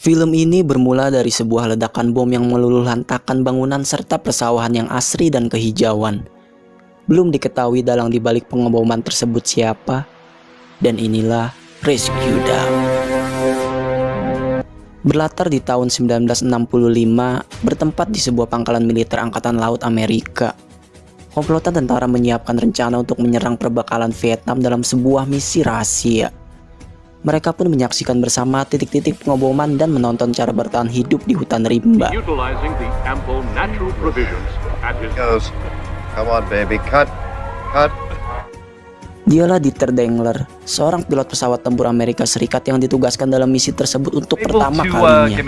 Film ini bermula dari sebuah ledakan bom yang meluluhlantakkan bangunan serta persawahan yang asri dan kehijauan. Belum diketahui dalang dibalik pengeboman tersebut siapa, dan inilah Rescue Dog. Berlatar di tahun 1965, bertempat di sebuah pangkalan militer Angkatan Laut Amerika. Komplotan tentara menyiapkan rencana untuk menyerang perbekalan Vietnam dalam sebuah misi rahasia. Mereka pun menyaksikan bersama titik-titik pengeboman dan menonton cara bertahan hidup di hutan rimba. Dialah Dieter Dengler, seorang pilot pesawat tempur Amerika Serikat yang ditugaskan dalam misi tersebut untuk pertama kalinya.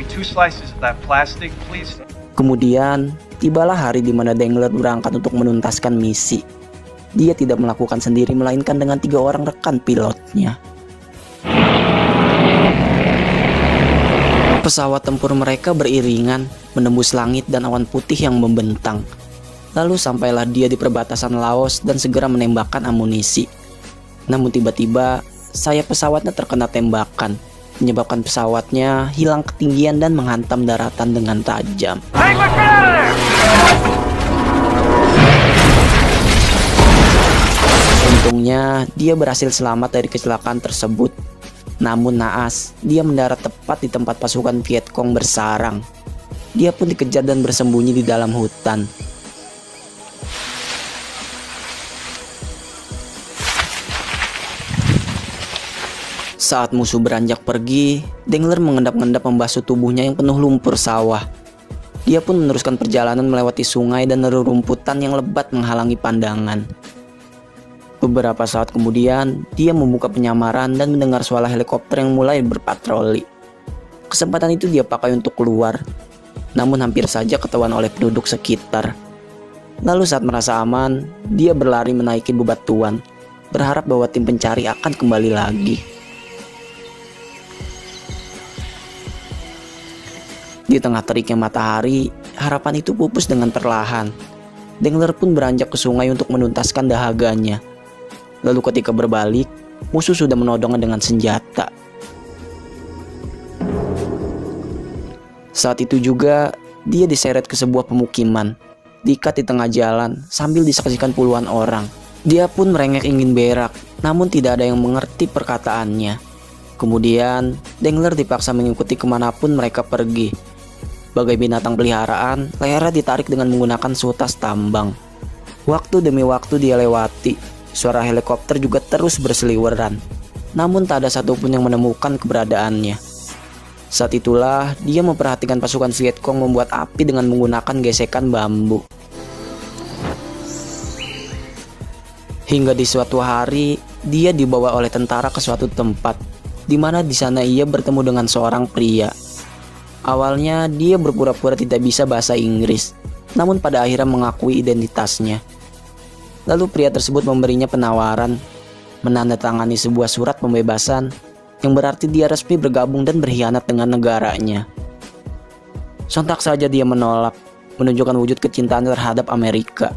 Kemudian, tibalah hari di mana Dengler berangkat untuk menuntaskan misi. Dia tidak melakukan sendiri, melainkan dengan 3 orang rekan pilotnya. Pesawat tempur mereka beriringan, menembus langit dan awan putih yang membentang. Lalu sampailah dia di perbatasan Laos dan segera menembakkan amunisi. Namun tiba-tiba, sayap pesawatnya terkena tembakan, menyebabkan pesawatnya hilang ketinggian dan menghantam daratan dengan tajam. Untungnya, dia berhasil selamat dari kecelakaan tersebut. Namun naas, dia mendarat tepat di tempat pasukan Vietcong bersarang. Dia pun dikejar dan bersembunyi di dalam hutan. Saat musuh beranjak pergi, Dengler mengendap-endap membasuh tubuhnya yang penuh lumpur sawah. Dia pun meneruskan perjalanan melewati sungai dan rerumputan yang lebat menghalangi pandangan. Beberapa saat kemudian, dia membuka penyamaran dan mendengar suara helikopter yang mulai berpatroli. Kesempatan itu dia pakai untuk keluar, namun hampir saja ketahuan oleh penduduk sekitar. Lalu saat merasa aman, dia berlari menaiki bebatuan, berharap bahwa tim pencari akan kembali lagi. Di tengah teriknya matahari, harapan itu pupus dengan perlahan. Dengler pun beranjak ke sungai untuk menuntaskan dahaganya. Lalu ketika berbalik, musuh sudah menodongnya dengan senjata. Saat itu juga, dia diseret ke sebuah pemukiman, diikat di tengah jalan sambil disaksikan puluhan orang. Dia pun merengek ingin berak, namun tidak ada yang mengerti perkataannya. Kemudian, Dengler dipaksa mengikuti kemanapun mereka pergi. Bagai binatang peliharaan, lehernya ditarik dengan menggunakan sutas tambang. Waktu demi waktu dia lewati. Suara helikopter juga terus berseliweran, namun tak ada satupun yang menemukan keberadaannya. Saat itulah dia memperhatikan pasukan Vietcong membuat api dengan menggunakan gesekan bambu. Hingga di suatu hari, dia dibawa oleh tentara ke suatu tempat, di mana di sana ia bertemu dengan seorang pria. Awalnya dia berpura-pura tidak bisa bahasa Inggris, namun pada akhirnya mengakui identitasnya. Lalu pria tersebut memberinya penawaran, menandatangani sebuah surat pembebasan, yang berarti dia resmi bergabung dan berkhianat dengan negaranya. Sontak saja dia menolak, menunjukkan wujud kecintaan terhadap Amerika.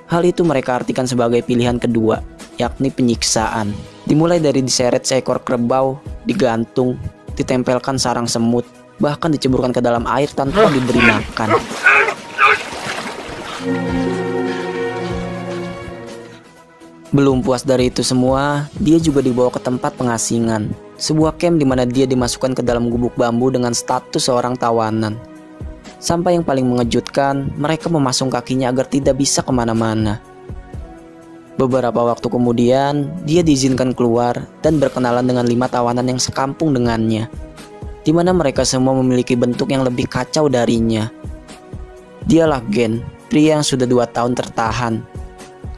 Hal itu mereka artikan sebagai pilihan kedua, yakni penyiksaan. Dimulai dari diseret seekor kerbau, digantung, ditempelkan sarang semut, bahkan diceburkan ke dalam air tanpa diberi makan. Belum puas dari itu semua, dia juga dibawa ke tempat pengasingan, sebuah camp di mana dia dimasukkan ke dalam gubuk bambu dengan status seorang tawanan. Sampai yang paling mengejutkan, mereka memasung kakinya agar tidak bisa kemana-mana. Beberapa waktu kemudian, dia diizinkan keluar dan berkenalan dengan 5 tawanan yang sekampung dengannya, di mana mereka semua memiliki bentuk yang lebih kacau darinya. Dialah Gen, pria yang sudah 2 tahun tertahan.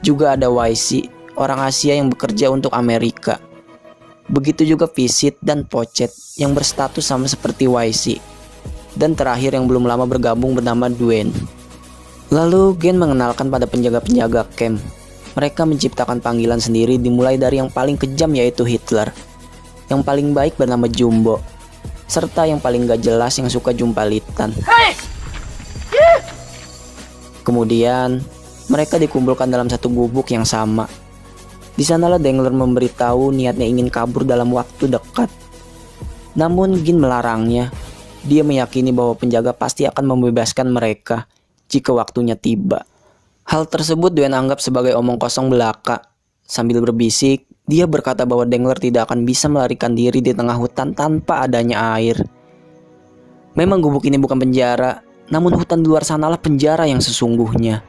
Juga ada YC, orang Asia yang bekerja untuk Amerika. Begitu juga Visit dan Pochet yang berstatus sama seperti YC. Dan terakhir yang belum lama bergabung bernama Dwayne. Lalu Gen mengenalkan pada penjaga-penjaga camp. Mereka menciptakan panggilan sendiri dimulai dari yang paling kejam yaitu Hitler, yang paling baik bernama Jumbo, serta yang paling gak jelas yang suka jumpalitan. Kemudian mereka dikumpulkan dalam satu gubuk yang sama. Di sanalah Dengler memberitahu niatnya ingin kabur dalam waktu dekat. Namun Gin melarangnya. Dia meyakini bahwa penjaga pasti akan membebaskan mereka jika waktunya tiba. Hal tersebut Dwayne anggap sebagai omong kosong belaka. Sambil berbisik, dia berkata bahwa Dangler tidak akan bisa melarikan diri di tengah hutan tanpa adanya air. Memang gubuk ini bukan penjara, namun hutan di luar sanalah penjara yang sesungguhnya.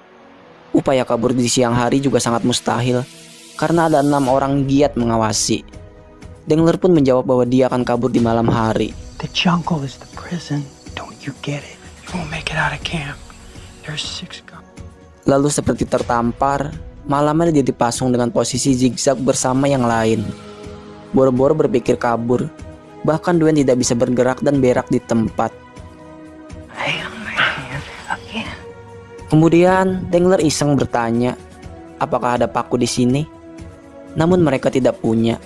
Upaya kabur di siang hari juga sangat mustahil, karena ada 6 orang giat mengawasi. Dangler pun menjawab bahwa dia akan kabur di malam hari. The jungle is the prison. Don't you get it? You won't make it out of camp. There's 6 guys. Lalu seperti tertampar, malamnya dia dipasung dengan posisi zigzag bersama yang lain. Boro-boro berpikir kabur, bahkan Dwayne tidak bisa bergerak dan berak di tempat. Kemudian Dangler iseng bertanya, apakah ada paku di sini? Namun mereka tidak punya,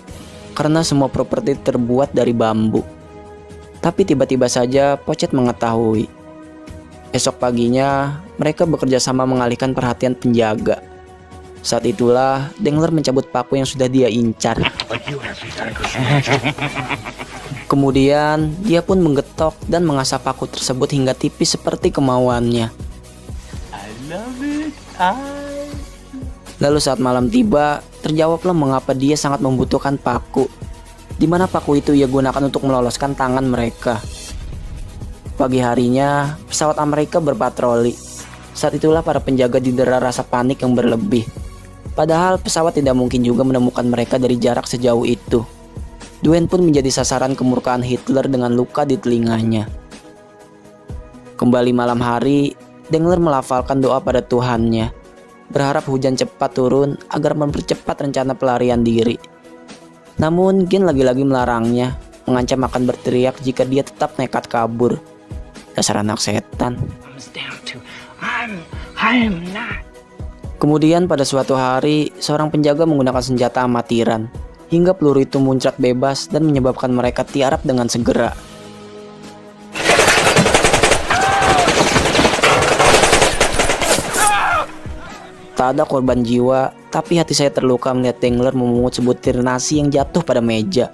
karena semua properti terbuat dari bambu. Tapi tiba-tiba saja Pochet mengetahui. Esok paginya, mereka bekerja sama mengalihkan perhatian penjaga. Saat itulah, Dangler mencabut paku yang sudah dia incar. Kemudian, dia pun menggetok dan mengasah paku tersebut hingga tipis seperti kemauannya. Lalu saat malam tiba, terjawablah mengapa dia sangat membutuhkan paku. Di mana paku itu ia gunakan untuk meloloskan tangan mereka. Pagi harinya, pesawat Amerika berpatroli. Saat itulah para penjaga didera rasa panik yang berlebih. Padahal pesawat tidak mungkin juga menemukan mereka dari jarak sejauh itu. Dwayne pun menjadi sasaran kemurkaan Hitler dengan luka di telinganya. Kembali malam hari, Dangler melafalkan doa pada Tuhannya, berharap hujan cepat turun agar mempercepat rencana pelarian diri. Namun Gen lagi-lagi melarangnya, mengancam akan berteriak jika dia tetap nekat kabur. Dasar anak setan. Kemudian pada suatu hari, seorang penjaga menggunakan senjata amatiran, hingga peluru itu muncrat bebas dan menyebabkan mereka tiarap dengan segera. Tak ada korban jiwa, tapi hati saya terluka melihat Dangler memungut sebutir nasi yang jatuh pada meja.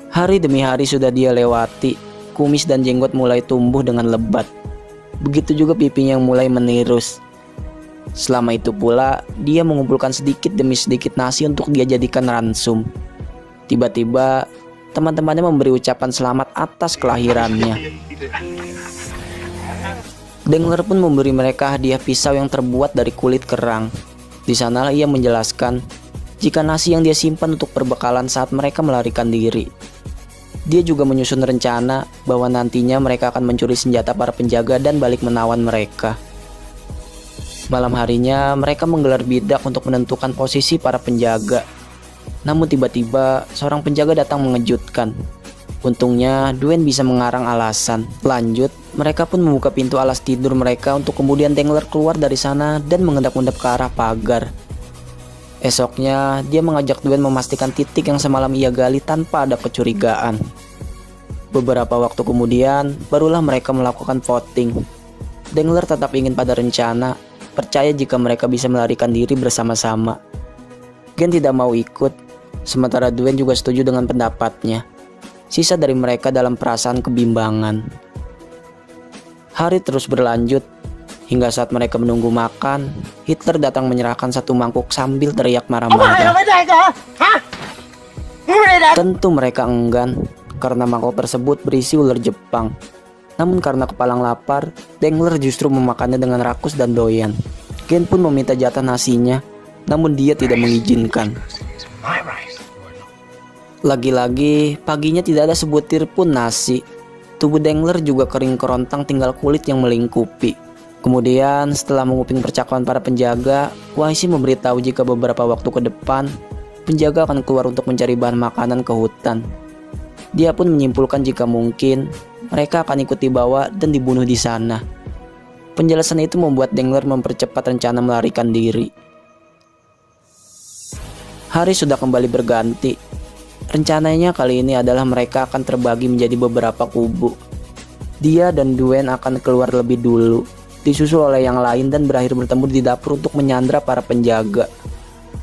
Hari demi hari sudah dia lewati, kumis dan jenggot mulai tumbuh dengan lebat. Begitu juga pipinya yang mulai menirus. Selama itu pula, dia mengumpulkan sedikit demi sedikit nasi untuk dia jadikan ransum. Tiba-tiba, teman-temannya memberi ucapan selamat atas kelahirannya. Dangler pun memberi mereka hadiah pisau yang terbuat dari kulit kerang. Di sanalah ia menjelaskan jika nasi yang dia simpan untuk perbekalan saat mereka melarikan diri. Dia juga menyusun rencana bahwa nantinya mereka akan mencuri senjata para penjaga dan balik menawan mereka. Malam harinya mereka menggelar bidak untuk menentukan posisi para penjaga. Namun tiba-tiba seorang penjaga datang mengejutkan. Untungnya Dwayne bisa mengarang alasan. Lanjut, mereka pun membuka pintu alas tidur mereka untuk kemudian Dangler keluar dari sana dan mengendap-endap ke arah pagar. Esoknya, dia mengajak Dwayne memastikan titik yang semalam ia gali tanpa ada kecurigaan. Beberapa waktu kemudian, barulah mereka melakukan voting. Dangler tetap ingin pada rencana, percaya jika mereka bisa melarikan diri bersama-sama. Gen tidak mau ikut, sementara Dwayne juga setuju dengan pendapatnya. Sisa dari mereka dalam perasaan kebimbangan. Hari terus berlanjut, hingga saat mereka menunggu makan, Hitler datang menyerahkan satu mangkuk sambil teriak marah-marah. Tentu mereka enggan, karena mangkok tersebut berisi ular Jepang. Namun karena kepalang lapar, Dangler justru memakannya dengan rakus dan doyan. Gen pun meminta jatah nasinya, namun dia tidak mengizinkan. Lagi-lagi, paginya tidak ada sebutir pun nasi. Tubuh Dangler juga kering kerontang, tinggal kulit yang melingkupi. Kemudian, setelah menguping percakapan para penjaga, Wahisi memberitahu jika beberapa waktu ke depan, penjaga akan keluar untuk mencari bahan makanan ke hutan. Dia pun menyimpulkan jika mungkin, mereka akan ikut dibawa dan dibunuh di sana. Penjelasan itu membuat Dangler mempercepat rencana melarikan diri. Hari sudah kembali berganti. Rencananya kali ini adalah mereka akan terbagi menjadi beberapa kubu. Dia dan Dwayne akan keluar lebih dulu, disusul oleh yang lain dan berakhir bertemu di dapur untuk menyandra para penjaga.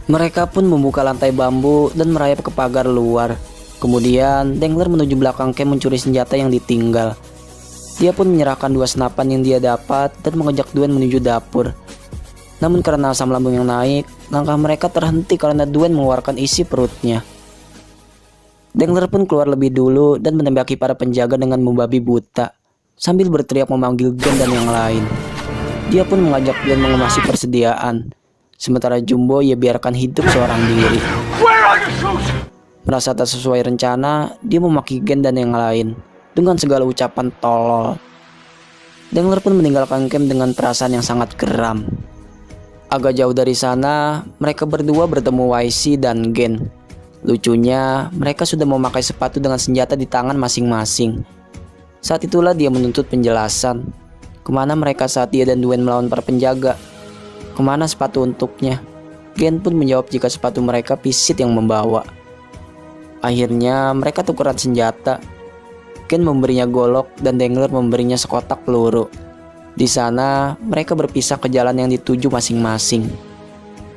Mereka pun membuka lantai bambu dan merayap ke pagar luar. Kemudian Dengler menuju belakang camp mencuri senjata yang ditinggal. Dia pun menyerahkan 2 senapan yang dia dapat dan mengajak Dwayne menuju dapur. Namun karena asam lambung yang naik, langkah mereka terhenti karena Dwayne mengeluarkan isi perutnya. Dengler pun keluar lebih dulu dan menembaki para penjaga dengan membabi buta, sambil berteriak memanggil Gen dan yang lain. Dia pun mengajak Dwayne mengemasi persediaan, sementara Jumbo ia biarkan hidup seorang diri. Merasa tak sesuai rencana, dia memaki Gen dan yang lain dengan segala ucapan tolol. Dengler pun meninggalkan camp dengan perasaan yang sangat geram. Agak jauh dari sana, mereka berdua bertemu YC dan Gen. Lucunya, mereka sudah memakai sepatu dengan senjata di tangan masing-masing. Saat itulah dia menuntut penjelasan. Kemana mereka saat dia dan Dwayne melawan para penjaga? Kemana sepatu untuknya? Gen pun menjawab jika sepatu mereka Pisit yang membawa. Akhirnya mereka tukeran senjata. Gen memberinya golok dan Dengler memberinya sekotak peluru. Di sana mereka berpisah ke jalan yang dituju masing-masing.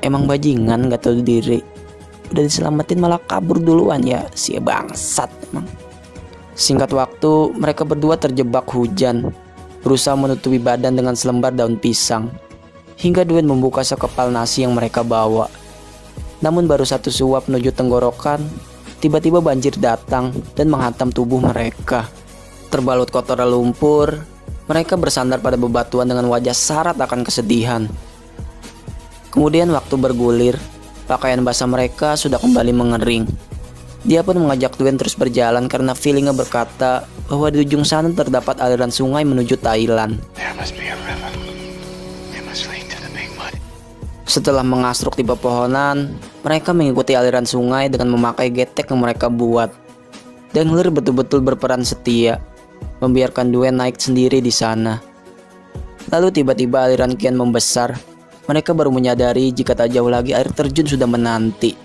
Emang bajingan gak tahu diri. Udah diselamatin malah kabur duluan ya, si bangsat emang. Singkat waktu mereka berdua terjebak hujan, berusaha menutupi badan dengan selembar daun pisang, hingga Dwayne membuka sekepal nasi yang mereka bawa. Namun baru satu suap menuju tenggorokan, tiba-tiba banjir datang dan menghantam tubuh mereka. Terbalut kotoran lumpur, mereka bersandar pada bebatuan dengan wajah syarat akan kesedihan. Kemudian waktu bergulir, pakaian basah mereka sudah kembali mengering. Dia pun mengajak Dwayne terus berjalan karena feelingnya berkata bahwa di ujung sana terdapat aliran sungai menuju Thailand. Setelah mengasruk di pepohonan, mereka mengikuti aliran sungai dengan memakai getek yang mereka buat. Dengler betul-betul berperan setia, membiarkan Dwayne naik sendiri di sana. Lalu tiba-tiba aliran kian membesar. Mereka baru menyadari jika tak jauh lagi air terjun sudah menanti.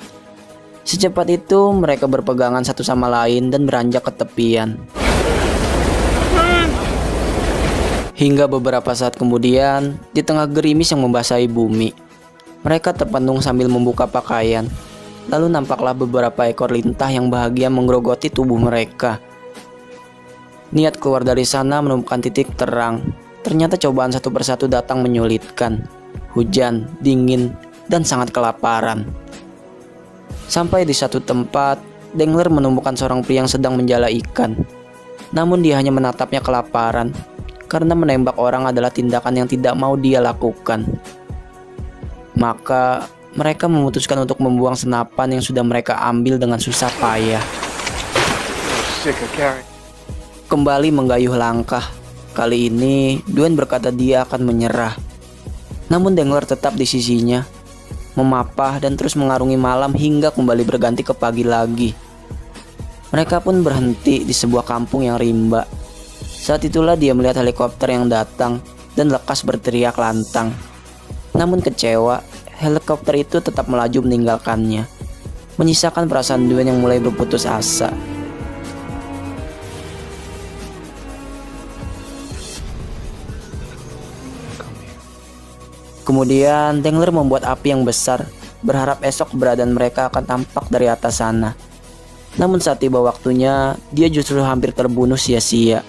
Secepat itu mereka berpegangan satu sama lain dan beranjak ke tepian. Hingga beberapa saat kemudian, di tengah gerimis yang membasahi bumi, mereka terpenung sambil membuka pakaian. Lalu nampaklah beberapa ekor lintah yang bahagia menggerogoti tubuh mereka. Niat keluar dari sana menemukan titik terang. Ternyata cobaan satu persatu datang menyulitkan. Hujan, dingin, dan sangat kelaparan. Sampai di satu tempat, Dengler menemukan seorang pria yang sedang menjala ikan. Namun dia hanya menatapnya kelaparan, karena menembak orang adalah tindakan yang tidak mau dia lakukan. Maka mereka memutuskan untuk membuang senapan yang sudah mereka ambil dengan susah payah. Kembali menggayuh langkah. Kali ini Dwayne berkata dia akan menyerah. Namun Dengler tetap di sisinya, memapah dan terus mengarungi malam hingga kembali berganti ke pagi lagi. Mereka pun berhenti di sebuah kampung yang rimba. Saat itulah dia melihat helikopter yang datang dan lekas berteriak lantang. Namun kecewa, helikopter itu tetap melaju meninggalkannya, menyisakan perasaan Dwayne yang mulai berputus asa. Kemudian Dengler membuat api yang besar, berharap esok keberadaan mereka akan tampak dari atas sana. Namun saat tiba waktunya, dia justru hampir terbunuh sia-sia.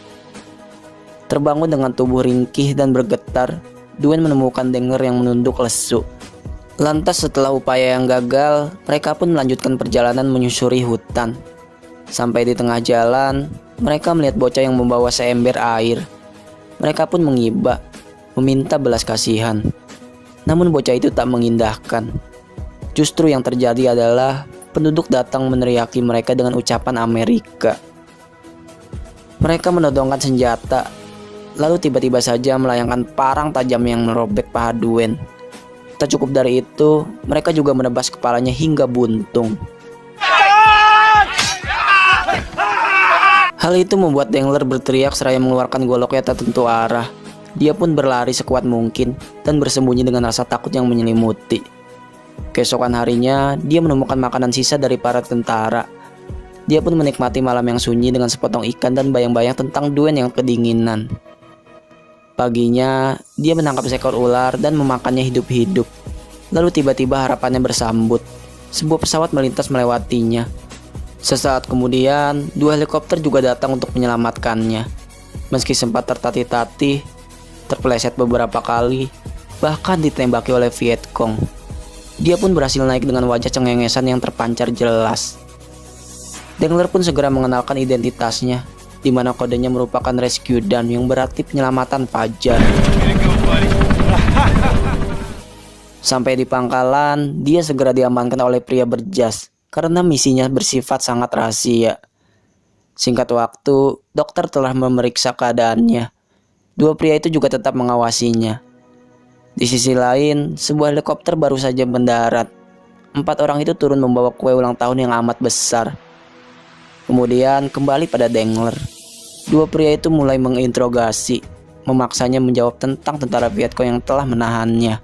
Terbangun dengan tubuh ringkih dan bergetar, Dwayne menemukan Dengler yang menunduk lesu. Lantas setelah upaya yang gagal, mereka pun melanjutkan perjalanan menyusuri hutan. Sampai di tengah jalan, mereka melihat bocah yang membawa seember air. Mereka pun mengiba, meminta belas kasihan. Namun bocah itu tak mengindahkan. Justru yang terjadi adalah penduduk datang meneriaki mereka dengan ucapan Amerika. Mereka menodongkan senjata, lalu tiba-tiba saja melayangkan parang tajam yang merobek paha Dwayne. Tak cukup dari itu, mereka juga menebas kepalanya hingga buntung. Hal itu membuat Dengler berteriak seraya mengeluarkan goloknya tak tentu arah. Dia pun berlari sekuat mungkin dan bersembunyi dengan rasa takut yang menyelimuti. Keesokan harinya, dia menemukan makanan sisa dari para tentara. Dia pun menikmati malam yang sunyi dengan sepotong ikan dan bayang-bayang tentang Dwayne yang kedinginan. Paginya, dia menangkap seekor ular dan memakannya hidup-hidup. Lalu tiba-tiba harapannya bersambut. Sebuah pesawat melintas melewatinya. Sesaat kemudian, 2 helikopter juga datang untuk menyelamatkannya. Meski sempat tertatih-tatih, terpeleset beberapa kali, bahkan ditembaki oleh Vietcong, dia pun berhasil naik dengan wajah cengengesan yang terpancar jelas. Dengler pun segera mengenalkan identitasnya, di mana kodenya merupakan Rescue Dan yang berarti penyelamatan fajar. Sampai di pangkalan, dia segera diamankan oleh pria berjas karena misinya bersifat sangat rahasia. Singkat waktu, dokter telah memeriksa keadaannya. 2 pria itu juga tetap mengawasinya. Di sisi lain, sebuah helikopter baru saja mendarat. 4 orang itu turun membawa kue ulang tahun yang amat besar. Kemudian kembali pada Dengler. 2 pria itu mulai menginterogasi, memaksanya menjawab tentang tentara Vietcong yang telah menahannya.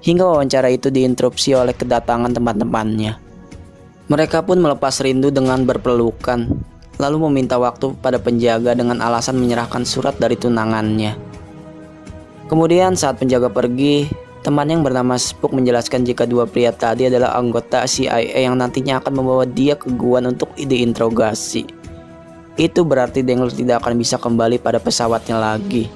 Hingga wawancara itu diinterupsi oleh kedatangan teman-temannya. Mereka pun melepas rindu dengan berpelukan, lalu meminta waktu pada penjaga dengan alasan menyerahkan surat dari tunangannya. Kemudian saat penjaga pergi, teman yang bernama Spook menjelaskan jika 2 pria tadi adalah anggota CIA yang nantinya akan membawa dia ke Guam untuk diinterogasi. Itu berarti Dengler tidak akan bisa kembali pada pesawatnya lagi.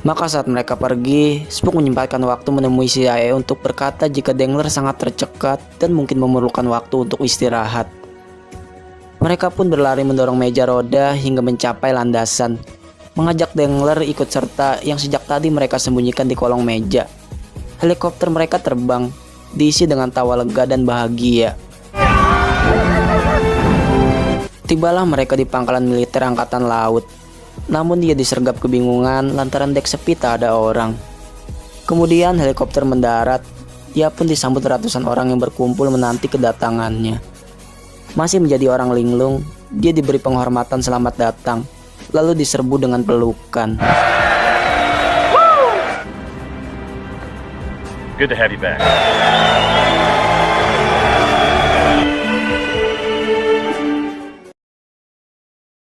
Maka saat mereka pergi, Spook menyempatkan waktu menemui CIA untuk berkata jika Dengler sangat tercekat dan mungkin memerlukan waktu untuk istirahat. Mereka pun berlari mendorong meja roda hingga mencapai landasan, mengajak Dengler ikut serta yang sejak tadi mereka sembunyikan di kolong meja. Helikopter mereka terbang, diisi dengan tawa lega dan bahagia. Tibalah mereka di pangkalan militer Angkatan Laut. Namun dia disergap kebingungan lantaran dek sepi tak ada orang. Kemudian helikopter mendarat. Dia pun disambut ratusan orang yang berkumpul menanti kedatangannya. Masih menjadi orang linglung, dia diberi penghormatan selamat datang, lalu diserbu dengan pelukan. Good to have you back.